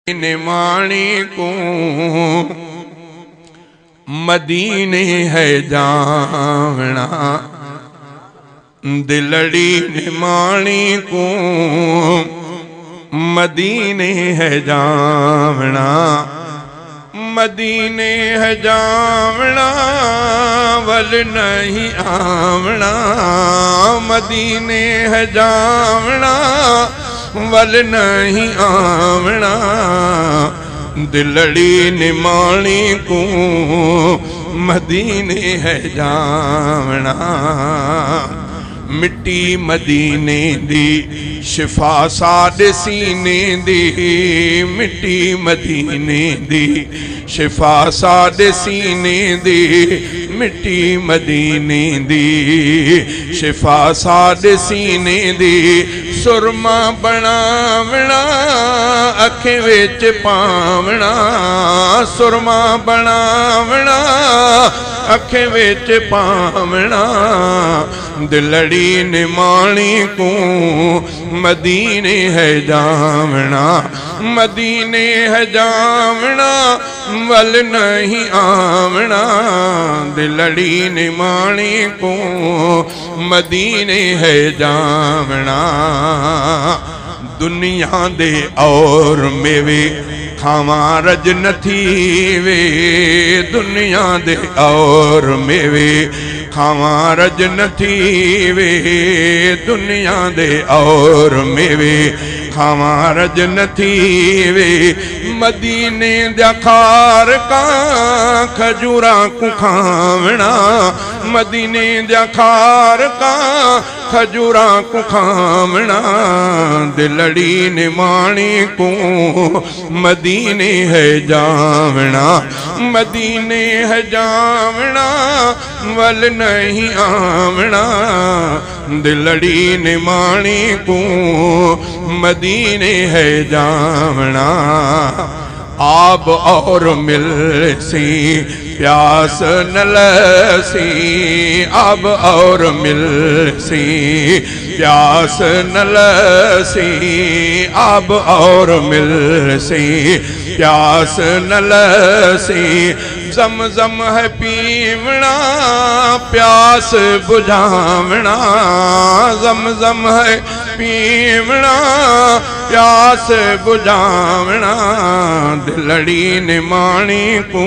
निमाणी को मदीने है जावना, दिलड़ी निमाणी को मदीने है जावना, मदीने है जावना वल नहीं आवना, मदीने है जावना वल नहीं आवना, दिलड़ी निमाणी को मदीने है जावना। मिट्टी मदीने दी शिफा साडे सीने दी, मिट्टी मदीने दी शिफा साडे सीने दी, मिट्टी मदीने दी शिफा साडे सीने दी, सुरमा बनावना अखें विच पावना, सुरमा बनावना अखें विच पावना, दिलड़ी निमाणी को मदीने है जावना, मदीने है जावना वल नहीं आवना, दिलड़ी निमाणी को मदीने है जावना। दुनिया दे और मेवे खावा रज नथी वे, दुनिया दे और मेवे खावा रज नथी वे, दुनिया दे और मेवे खावा रज नथी वे, मदीने दा खार का खजूरा को खावना, मदीने दा खार का खजूरा को खावना, दिलड़ी निमाणी को मदीने है जावना, मदीने है जावना वल नहीं आवना, दिलड़ी निमाणी को मदीने है जावना। आब और मिल सी प्यास न लसी, अब और मिल सी प्यास न लसी, अब और मिल सी प्यास न लसी, जमजम है पीवना प्यास बुझावना, जमजम है पीवना प्यास बुझावना, दिलड़ी निमाणी को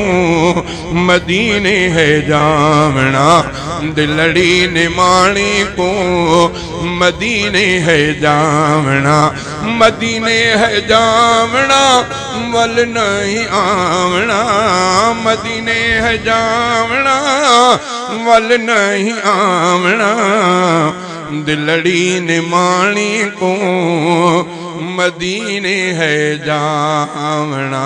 मदीने है जावना, दिलड़ी निमाणी को मदीने है जावना, मदीने है जावना वल नहीं आवना, मदीने है जावना वल नहीं आवना, दिलड़ी निमाणी को मदीने है जावना।